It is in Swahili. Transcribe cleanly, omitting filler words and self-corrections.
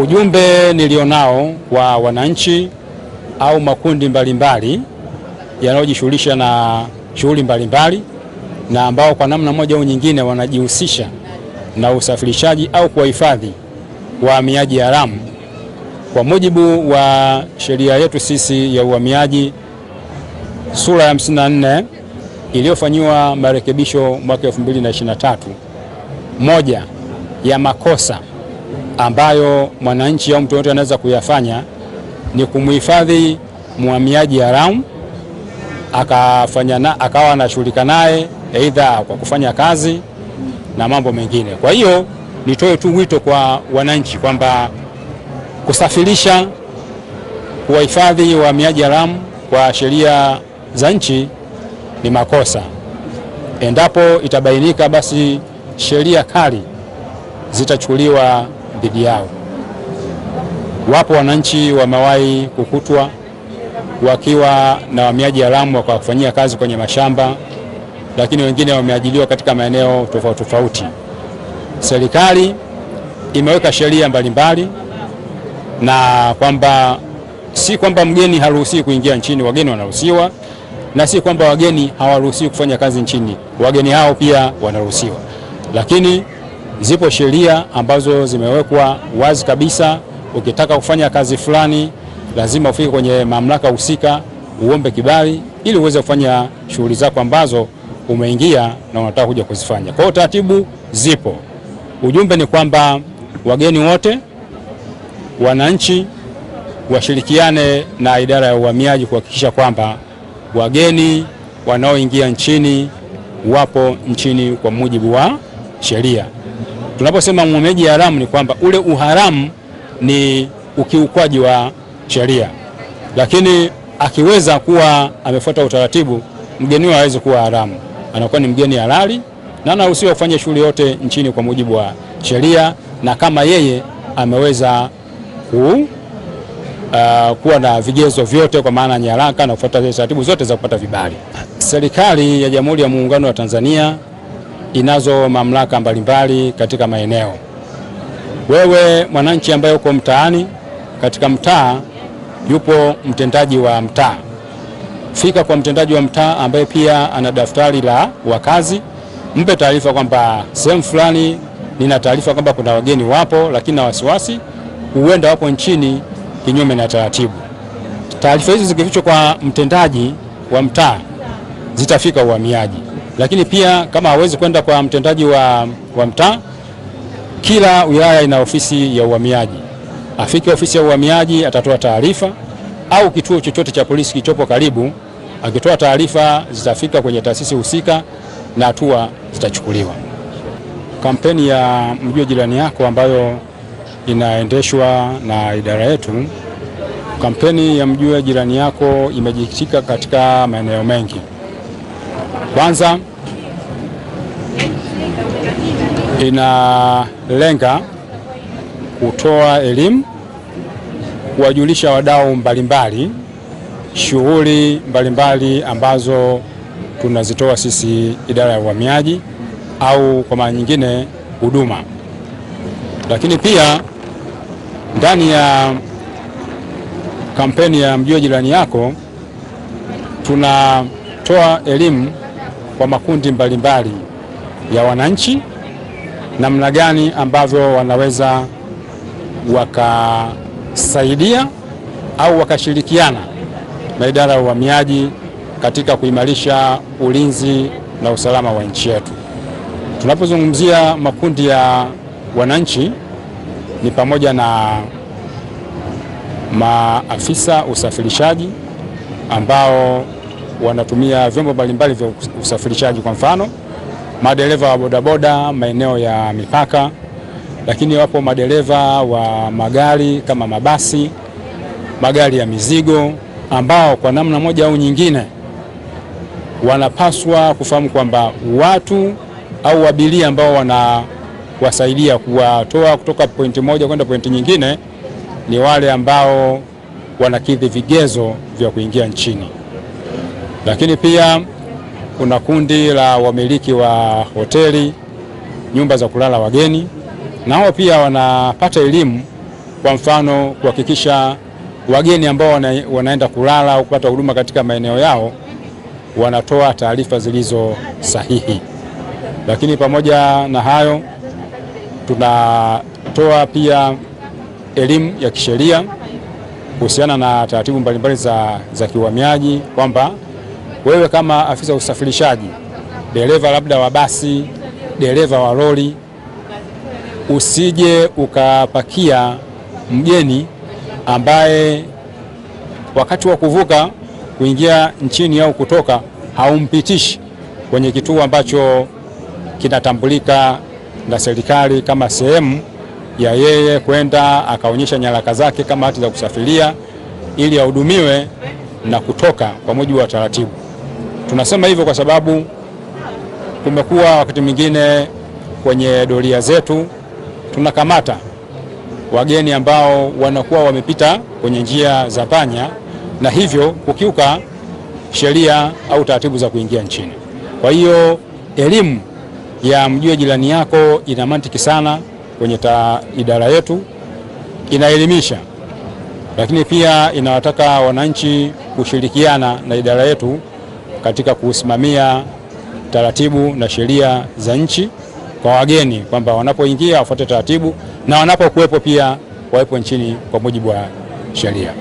Ujumbe nilionao kwa wananchi au makundi mbalimbali yanayojishughulisha na shughuli mbalimbali na ambao kwa namna moja au nyingine wanajihusisha na usafirishaji au kuwahifadhi wahamiaji haramu, kwa mujibu wa sheria yetu sisi ya uhamiaji sura ya 54 iliyofanyiwa marekebisho mwaka 2023, moja ya makosa ambayo mwananchi au mtu yote anaweza kuyafanya ni kumhifadhi mhamiaji haramu akawa anashughulika naye aidha kwa kufanya kazi na mambo mengine. Kwa hiyo nitoe tu wito kwa wananchi kwamba kusafirisha, kuwahifadhi wahamiaji haramu kwa sheria za nchi ni makosa. Endapo itabainika, basi sheria kali zitachukuliwa dhidi yao. Wapo wananchi wamewahi kukutwa wakiwa na wahamiaji haramu wakawafanyia kazi kwenye mashamba, lakini wengine wameajiliwa katika maeneo tofauti tofauti. Serikali imeweka sheria mbalimbali na kwamba si kwamba mgeni haruhusiwi kuingia nchini, wageni wanaruhusiwa, na si kwamba wageni hawaruhusiwi kufanya kazi nchini, wageni hao pia wanaruhusiwa. Lakini zipo sheria ambazo zimewekwa wazi kabisa, ukitaka kufanya kazi fulani lazima ufike kwenye mamlaka husika uombe kibali ili uweze kufanya shughuli zako ambazo umeingia na unataka kuja kuzifanya. Kwa hiyo taratibu zipo. Ujumbe ni kwamba wageni wote, wananchi washirikiane na idara ya uhamiaji kuhakikisha kwamba wageni wanaoingia nchini wapo nchini kwa mujibu wa sheria. Tunaposema mhamiaji haramu ni kwamba ule uharamu ni ukiukwaji wa sheria, lakini akiweza kuwa amefuata utaratibu, mgeni huyo hawezi kuwa haramu, anakuwa ni mgeni halali na anaruhusiwa kufanya shughuli yote nchini kwa mujibu wa sheria, na kama yeye ameweza kuwa na vigezo vyote kwa maana nyaraka na kufuata taratibu zote za kupata vibali. Serikali ya Jamhuri ya Muungano wa Tanzania inazo mamlaka mbalimbali katika maeneo. Wewe mwananchi ambaye uko mtaani, katika mtaa yupo mtendaji wa mtaa. Fika kwa mtendaji wa mtaa ambaye pia ana daftari la wakazi, mpe taarifa kwamba sehemu fulani nina taarifa kwamba kuna wageni wapo, lakini na wasiwasi huenda wapo nchini kinyume na taratibu. Taarifa hizi zikifichwa kwa mtendaji wa mtaa zitafika uhamiaji. Lakini pia kama hawezi kwenda kwa mtendaji wa mtaa, kila wilaya ina ofisi ya uhamiaji. Afike ofisi ya uhamiaji, atatoa taarifa, au kituo chochote cha polisi kichopo karibu, akitoa taarifa zitafika kwenye taasisi husika na hatua zitachukuliwa. Kampeni ya Mjue Jirani Yako ambayo inaendeshwa na idara yetu, kampeni ya Mjue Jirani Yako imejikita katika maeneo mengi. Kwanza, inalenga kutoa elimu, kuwajulisha wadau mbalimbali shughuli mbalimbali ambazo tunazitoa sisi idara ya uhamiaji au kwa maana nyingine huduma. Lakini pia ndani ya kampeni ya Mjue Jirani Yako tunatoa elimu kwa makundi mbalimbali ya wananchi, namna gani ambavyo wanaweza wakasaidia au wakashirikiana na idara ya uhamiaji katika kuimarisha ulinzi na usalama wa nchi yetu. Tunapozungumzia makundi ya wananchi ni pamoja na maafisa usafirishaji ambao wanatumia vyombo mbalimbali vya usafirishaji, kwa mfano madereva wa bodaboda maeneo ya mipaka, lakini wapo madereva wa magari kama mabasi, magari ya mizigo, ambao kwa namna moja au nyingine wanapaswa kufahamu kwamba watu au abiria ambao wanawasaidia kuwatoa kutoka pointi moja kwenda pointi nyingine ni wale ambao wanakidhi vigezo vya kuingia nchini. Lakini pia kuna kundi la wamiliki wa hoteli, nyumba za kulala wageni, nao pia wanapata elimu kwa mfano kuhakikisha wageni ambao wanaenda kulala au kupata huduma katika maeneo yao wanatoa taarifa zilizo sahihi. Lakini pamoja na hayo, tunatoa pia elimu ya kisheria kuhusiana na taratibu mbalimbali za kiuhamiaji, kwamba wewe kama afisa usafirishaji, dereva labda wa basi, dereva wa lori, usije ukapakia mgeni ambaye wakati wa kuvuka kuingia nchini au kutoka haumpitishi kwenye kituo ambacho kinatambulika na serikali kama sehemu ya yeye kwenda akaonyesha nyaraka zake kama hati za kusafiria ili ahudumiwe na kutoka kwa mujibu wa taratibu. Tunasema hivyo kwa sababu kumekuwa wakati mwingine kwenye doria zetu tunakamata wageni ambao wanakuwa wamepita kwenye njia za panya na hivyo kukiuka sheria au taratibu za kuingia nchini. Kwa hiyo elimu ya mjue jirani yako ina mantiki sana kwenye idara yetu, inaelimisha, lakini pia inawataka wananchi kushirikiana na idara yetu katika kusimamia taratibu na sheria za nchi kwa wageni, kwamba wanapoingia wafuate taratibu na wanapokuwepo pia wawepo nchini kwa mujibu wa sheria.